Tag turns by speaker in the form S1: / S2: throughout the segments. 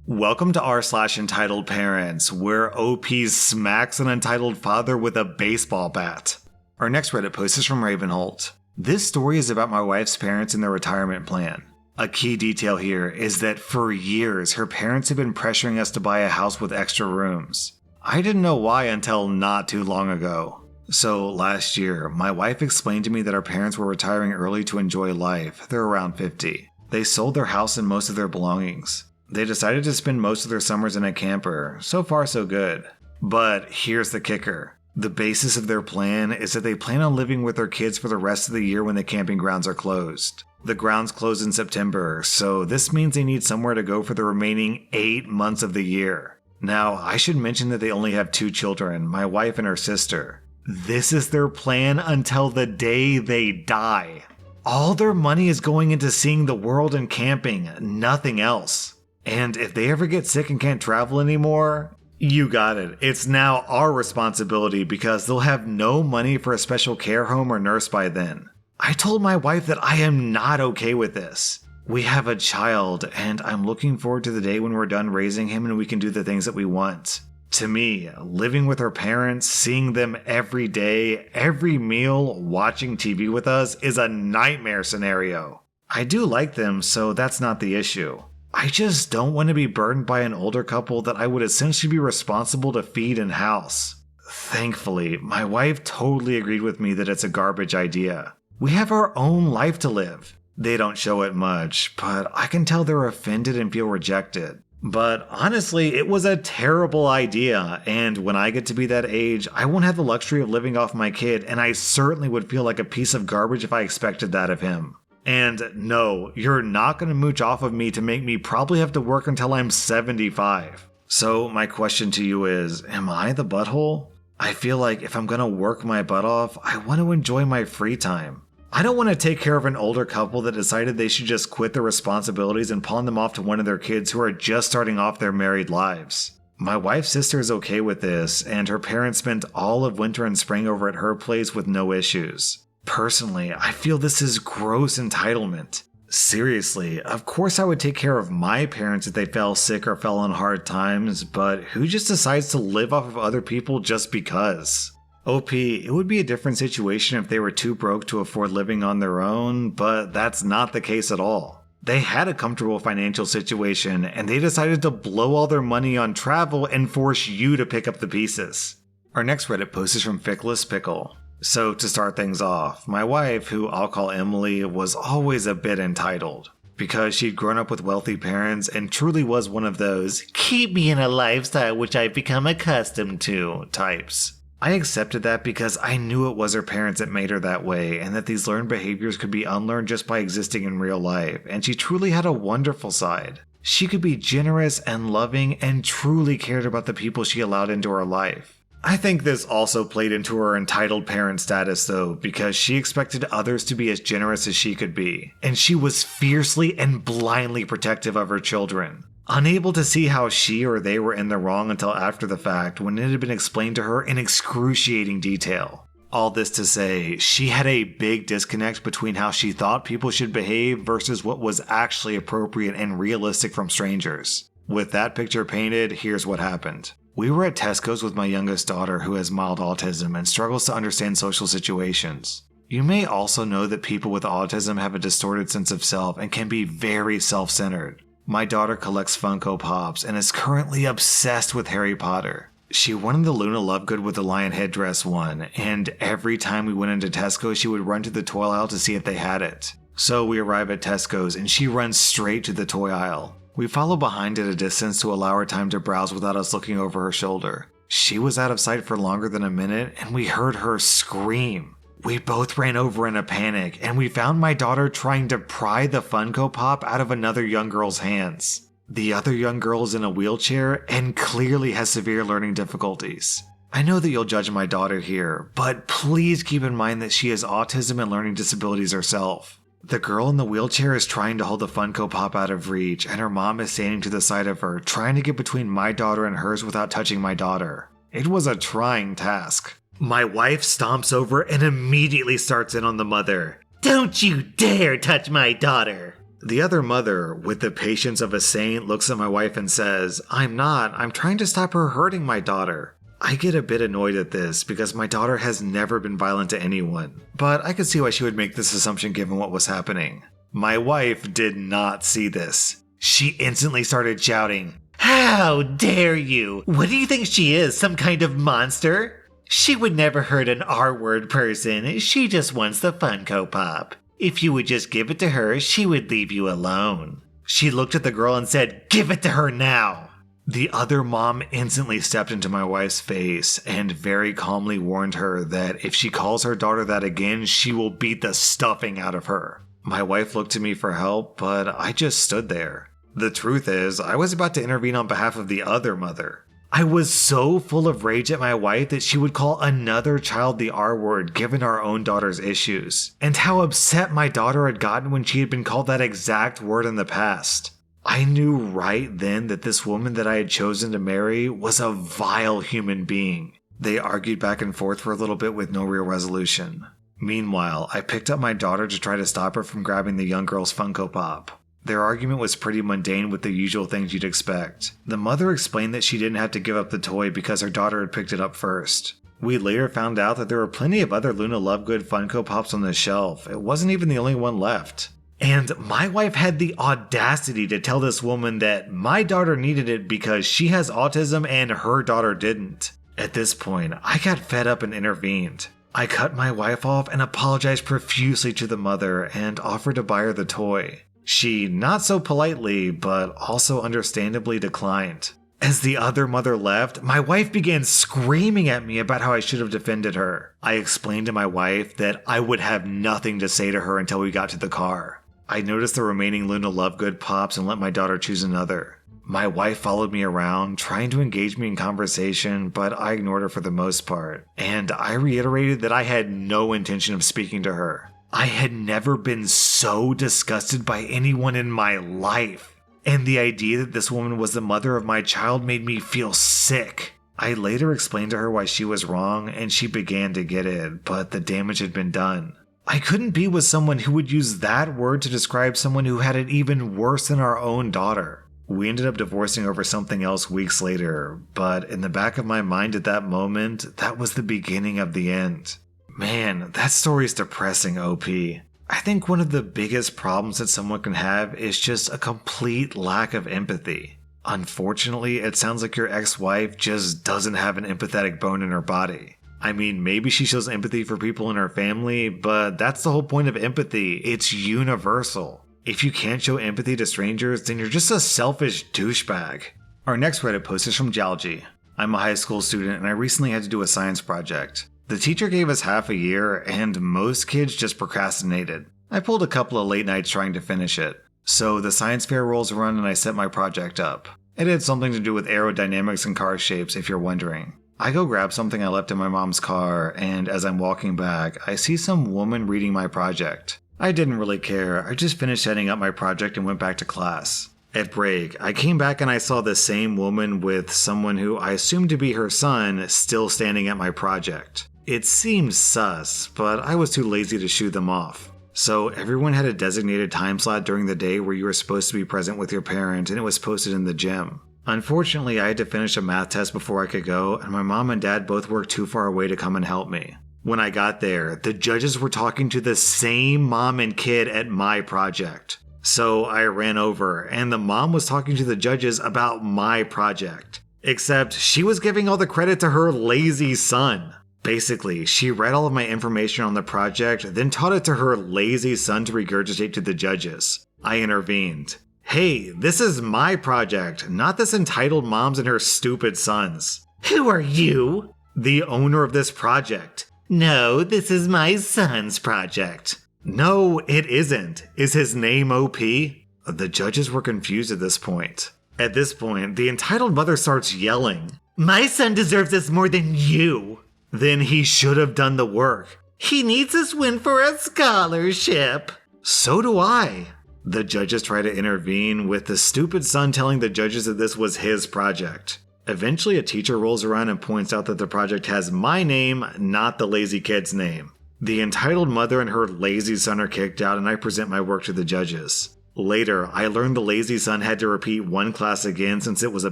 S1: Welcome to r/slash Entitled Parents, where OP smacks an entitled father with a baseball bat. Our next Reddit post is from Ravenholt. This story is about my wife's parents and their retirement plan. A key detail here is that for years her parents have been pressuring us to buy a house with extra rooms. I didn't know why until not too long ago. So last year, my wife explained to me that our parents were retiring early to enjoy life. They're around 50. They sold their house and most of their belongings. They decided to spend most of their summers in a camper. So far, so good. But here's the kicker. The basis of their plan is that they plan on living with their kids for the rest of the year when the camping grounds are closed. The grounds close in September, so this means they need somewhere to go for the remaining 8 months of the year. Now, I should mention that they only have 2 children, my wife and her sister. This is their plan until the day they die. All their money is going into seeing the world and camping, nothing else. And if they ever get sick and can't travel anymore, you got it. It's now our responsibility because they'll have no money for a special care home or nurse by then. I told my wife that I am not okay with this. We have a child, and I'm looking forward to the day when we're done raising him and we can do the things that we want. To me, living with our parents, seeing them every day, every meal, watching TV with us is a nightmare scenario. I do like them, so that's not the issue. I just don't want to be burdened by an older couple that I would essentially be responsible to feed and house. Thankfully, my wife totally agreed with me that it's a garbage idea. We have our own life to live. They don't show it much, but I can tell they're offended and feel rejected. But honestly, it was a terrible idea, and when I get to be that age, I won't have the luxury of living off my kid, and I certainly would feel like a piece of garbage if I expected that of him. And no, you're not going to mooch off of me to make me probably have to work until I'm 75. So my question to you is, am I the butthole? I feel like if I'm going to work my butt off, I want to enjoy my free time. I don't want to take care of an older couple that decided they should just quit their responsibilities and pawn them off to one of their kids who are just starting off their married lives. My wife's sister is okay with this, and her parents spent all of winter and spring over at her place with no issues. Personally, I feel this is gross entitlement. Seriously, of course I would take care of my parents if they fell sick or fell on hard times, but who just decides to live off of other people just because? OP, it would be a different situation if they were too broke to afford living on their own, but that's not the case at all. They had a comfortable financial situation, and they decided to blow all their money on travel and force you to pick up the pieces. Our next Reddit post is from Fickless Pickle. So to start things off, my wife, who I'll call Emily, was always a bit entitled. Because she'd grown up with wealthy parents and truly was one of those, keep me in a lifestyle which I've become accustomed to types. I accepted that because I knew it was her parents that made her that way, and that these learned behaviors could be unlearned just by existing in real life, and she truly had a wonderful side. She could be generous and loving and truly cared about the people she allowed into her life. I think this also played into her entitled parent status though, because she expected others to be as generous as she could be, and she was fiercely and blindly protective of her children. Unable to see how she or they were in the wrong until after the fact, when it had been explained to her in excruciating detail. All this to say, she had a big disconnect between how she thought people should behave versus what was actually appropriate and realistic from strangers. With that picture painted, here's what happened. We were at Tesco's with my youngest daughter who has mild autism and struggles to understand social situations. You may also know that people with autism have a distorted sense of self and can be very self-centered. My daughter collects Funko Pops and is currently obsessed with Harry Potter. She wanted the Luna Lovegood with the lion headdress one, and every time we went into Tesco, she would run to the toy aisle to see if they had it. So we arrive at Tesco's and she runs straight to the toy aisle. We follow behind at a distance to allow her time to browse without us looking over her shoulder. She was out of sight for longer than a minute, and we heard her scream. We both ran over in a panic, and we found my daughter trying to pry the Funko Pop out of another young girl's hands. The other young girl is in a wheelchair and clearly has severe learning difficulties. I know that you'll judge my daughter here, but please keep in mind that she has autism and learning disabilities herself. The girl in the wheelchair is trying to hold the Funko Pop out of reach, and her mom is standing to the side of her, trying to get between my daughter and hers without touching my daughter. It was a trying task. My wife stomps over and immediately starts in on the mother. Don't you dare touch my daughter! The other mother, with the patience of a saint, looks at my wife and says, I'm trying to stop her hurting my daughter. I get a bit annoyed at this because my daughter has never been violent to anyone, but I could see why she would make this assumption given what was happening. My wife did not see this. She instantly started shouting, "How dare you? What do you think she is, some kind of monster? She would never hurt an R-word person, she just wants the Funko Pop. If you would just give it to her, she would leave you alone." She looked at the girl and said, "Give it to her now." The other mom instantly stepped into my wife's face and very calmly warned her that if she calls her daughter that again, she will beat the stuffing out of her. My wife looked to me for help, but I just stood there. The truth is, I was about to intervene on behalf of the other mother. I was so full of rage at my wife that she would call another child the R-word given our own daughter's issues, and how upset my daughter had gotten when she had been called that exact word in the past. I knew right then that this woman that I had chosen to marry was a vile human being. They argued back and forth for a little bit with no real resolution. Meanwhile, I picked up my daughter to try to stop her from grabbing the young girl's Funko Pop. Their argument was pretty mundane with the usual things you'd expect. The mother explained that she didn't have to give up the toy because her daughter had picked it up first. We later found out that there were plenty of other Luna Lovegood Funko Pops on the shelf. It wasn't even the only one left. And my wife had the audacity to tell this woman that my daughter needed it because she has autism and her daughter didn't. At this point, I got fed up and intervened. I cut my wife off and apologized profusely to the mother and offered to buy her the toy. She, not so politely, but also understandably declined. As the other mother left, my wife began screaming at me about how I should have defended her. I explained to my wife that I would have nothing to say to her until we got to the car. I noticed the remaining Luna Lovegood Pops and let my daughter choose another. My wife followed me around, trying to engage me in conversation, but I ignored her for the most part, and I reiterated that I had no intention of speaking to her. I had never been so disgusted by anyone in my life, and the idea that this woman was the mother of my child made me feel sick. I later explained to her why she was wrong, and she began to get it, but the damage had been done. I couldn't be with someone who would use that word to describe someone who had it even worse than our own daughter. We ended up divorcing over something else weeks later, but in the back of my mind at that moment, that was the beginning of the end. Man, that story is depressing, OP. I think one of the biggest problems that someone can have is just a complete lack of empathy. Unfortunately, it sounds like your ex-wife just doesn't have an empathetic bone in her body. I mean, maybe she shows empathy for people in her family, but that's the whole point of empathy. It's universal. If you can't show empathy to strangers, then you're just a selfish douchebag. Our next Reddit post is from Jalji. I'm a high school student and I recently had to do a science project. The teacher gave us half a year, and most kids just procrastinated. I pulled a couple of late nights trying to finish it. So the science fair rolls around and I set my project up. It had something to do with aerodynamics and car shapes, if you're wondering. I go grab something I left in my mom's car, and as I'm walking back, I see some woman reading my project. I didn't really care, I just finished setting up my project and went back to class. At break, I came back and I saw the same woman with someone who I assumed to be her son still standing at my project. It seemed sus, but I was too lazy to shoo them off. So everyone had a designated time slot during the day where you were supposed to be present with your parent, and it was posted in the gym. Unfortunately, I had to finish a math test before I could go, and my mom and dad both worked too far away to come and help me. When I got there, the judges were talking to the same mom and kid at my project. So I ran over, and the mom was talking to the judges about my project. Except she was giving all the credit to her lazy son. Basically, she read all of my information on the project, then taught it to her lazy son to regurgitate to the judges. I intervened. Hey, this is my project, not this entitled mom's and her stupid sons. Who are you? The owner of this project. No, this is my son's project. No, it isn't. Is his name OP? The judges were confused at this point. At this point, the entitled mother starts yelling. My son deserves this more than you. Then he should have done the work. He needs this win for a scholarship. So do I. The judges try to intervene, with the stupid son telling the judges that this was his project. Eventually, a teacher rolls around and points out that the project has my name, not the lazy kid's name. The entitled mother and her lazy son are kicked out, and I present my work to the judges. Later, I learned the lazy son had to repeat one class again since it was a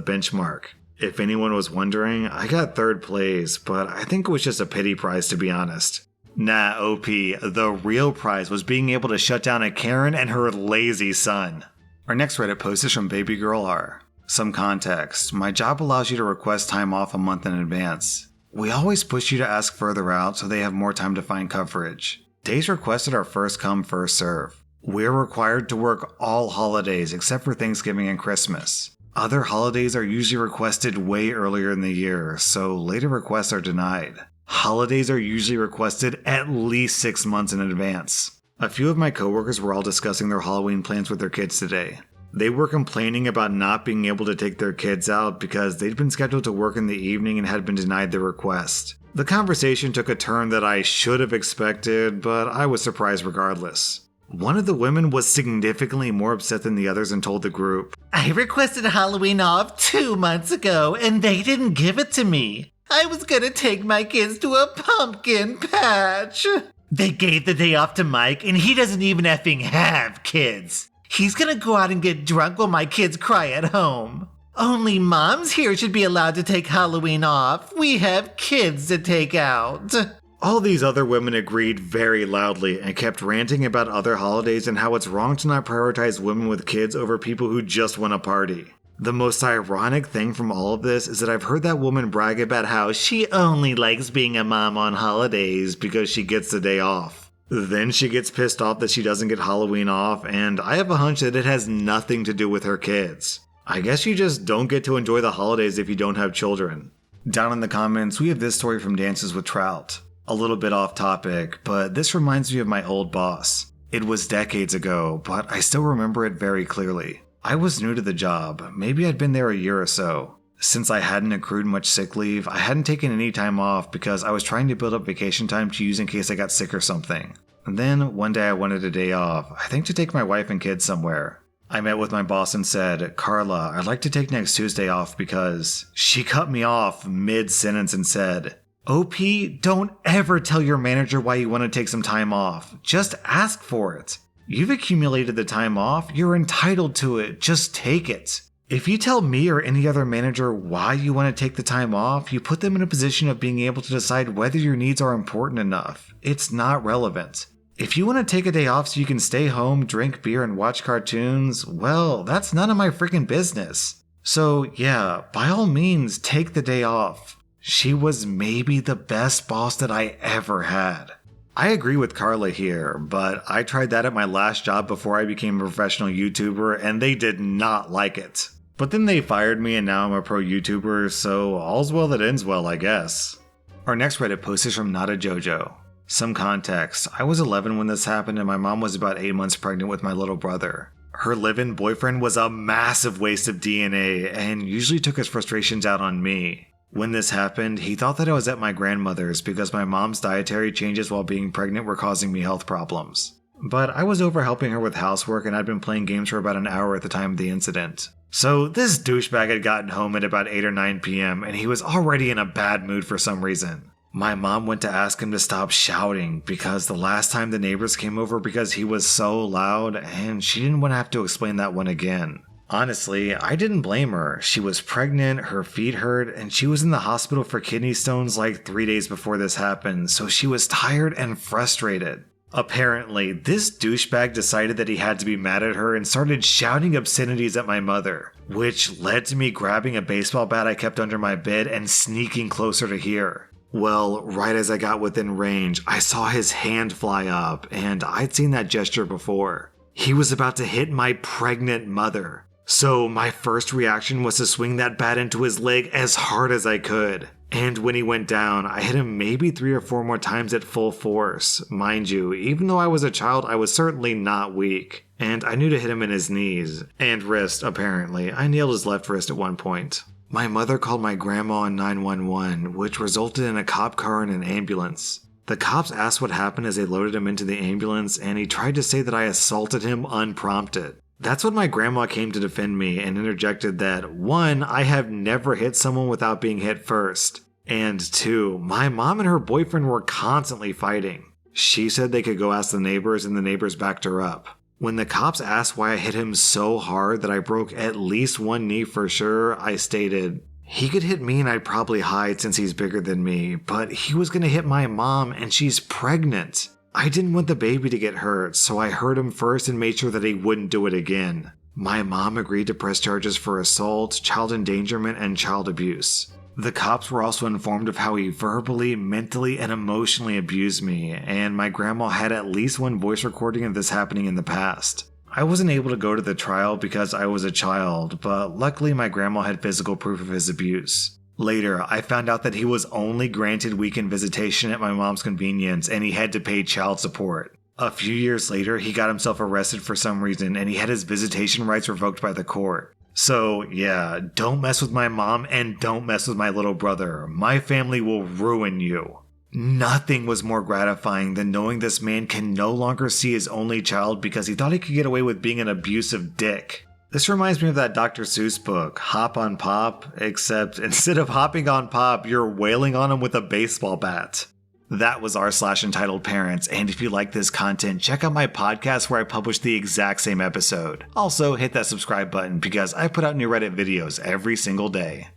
S1: benchmark. If anyone was wondering, I got 3rd place, but I think it was just a pity prize to be honest. Nah, OP, the real prize was being able to shut down a Karen and her lazy son. Our next Reddit post is from Baby Girl R. Some context, my job allows you to request time off a month in advance. We always push you to ask further out so they have more time to find coverage. Days requested are first come, first serve. We're required to work all holidays except for Thanksgiving and Christmas. Other holidays are usually requested way earlier in the year, so later requests are denied. Holidays are usually requested at least 6 months in advance. A few of my coworkers were all discussing their Halloween plans with their kids today. They were complaining about not being able to take their kids out because they'd been scheduled to work in the evening and had been denied their request. The conversation took a turn that I should have expected, but I was surprised regardless. One of the women was significantly more upset than the others and told the group, "I requested Halloween off 2 months ago and they didn't give it to me. I was gonna take my kids to a pumpkin patch. They gave the day off to Mike and he doesn't even effing have kids. He's gonna go out and get drunk while my kids cry at home. Only moms here should be allowed to take Halloween off. We have kids to take out." All these other women agreed very loudly and kept ranting about other holidays and how it's wrong to not prioritize women with kids over people who just want to party. The most ironic thing from all of this is that I've heard that woman brag about how she only likes being a mom on holidays because she gets the day off. Then she gets pissed off that she doesn't get Halloween off, and I have a hunch that it has nothing to do with her kids. I guess you just don't get to enjoy the holidays if you don't have children. Down in the comments, we have this story from Dances with Trout. A little bit off topic, but this reminds me of my old boss. It was decades ago, but I still remember it very clearly. I was new to the job, maybe I'd been there a year or so. Since I hadn't accrued much sick leave, I hadn't taken any time off because I was trying to build up vacation time to use in case I got sick or something. And then one day I wanted a day off, I think to take my wife and kids somewhere. I met with my boss and said, "Carla, I'd like to take next Tuesday off because..." She cut me off mid-sentence and said, "OP, don't ever tell your manager why you want to take some time off. Just ask for it. You've accumulated the time off, you're entitled to it, just take it. If you tell me or any other manager why you want to take the time off, you put them in a position of being able to decide whether your needs are important enough. It's not relevant. If you want to take a day off so you can stay home, drink beer, and watch cartoons, well, that's none of my freaking business. So yeah, by all means, take the day off." She was maybe the best boss that I ever had. I agree with Carla here, but I tried that at my last job before I became a professional YouTuber and they did not like it. But then they fired me and now I'm a pro YouTuber, so all's well that ends well, I guess. Our next Reddit post is from Nada Jojo. Some context, I was 11 when this happened and my mom was about 8 months pregnant with my little brother. Her live-in boyfriend was a massive waste of DNA and usually took his frustrations out on me. When this happened, he thought that I was at my grandmother's because my mom's dietary changes while being pregnant were causing me health problems. But I was over helping her with housework and I'd been playing games for about an hour at the time of the incident. So this douchebag had gotten home at about 8 or 9 p.m. and he was already in a bad mood for some reason. My mom went to ask him to stop shouting because the last time the neighbors came over because he was so loud and she didn't want to have to explain that one again. Honestly, I didn't blame her. She was pregnant, her feet hurt, and she was in the hospital for kidney stones like 3 days before this happened, so she was tired and frustrated. Apparently, this douchebag decided that he had to be mad at her and started shouting obscenities at my mother, which led to me grabbing a baseball bat I kept under my bed and sneaking closer to hear. Well, right as I got within range, I saw his hand fly up, and I'd seen that gesture before. He was about to hit my pregnant mother. So my first reaction was to swing that bat into his leg as hard as I could. And when he went down, I hit him maybe 3 or 4 more times at full force. Mind you, even though I was a child, I was certainly not weak. And I knew to hit him in his knees. And wrist, apparently. I nailed his left wrist at one point. My mother called my grandma on 911, which resulted in a cop car and an ambulance. The cops asked what happened as they loaded him into the ambulance, and he tried to say that I assaulted him unprompted. That's when my grandma came to defend me and interjected that 1, I have never hit someone without being hit first, and 2, my mom and her boyfriend were constantly fighting. She said they could go ask the neighbors and the neighbors backed her up. When the cops asked why I hit him so hard that I broke at least one knee for sure, I stated, he could hit me and I'd probably hide since he's bigger than me, but he was gonna hit my mom and she's pregnant. I didn't want the baby to get hurt, so I hurt him first and made sure that he wouldn't do it again. My mom agreed to press charges for assault, child endangerment, and child abuse. The cops were also informed of how he verbally, mentally, and emotionally abused me, and my grandma had at least one voice recording of this happening in the past. I wasn't able to go to the trial because I was a child, but luckily my grandma had physical proof of his abuse. Later, I found out that he was only granted weekend visitation at my mom's convenience and he had to pay child support. A few years later, he got himself arrested for some reason and he had his visitation rights revoked by the court. So yeah, don't mess with my mom and don't mess with my little brother. My family will ruin you. Nothing was more gratifying than knowing this man can no longer see his only child because he thought he could get away with being an abusive dick. This reminds me of that Dr. Seuss book, Hop on Pop, except instead of hopping on Pop, you're wailing on him with a baseball bat. That was r/Entitledparents, and if you like this content, check out my podcast where I publish the exact same episode. Also, hit that subscribe button because I put out new Reddit videos every single day.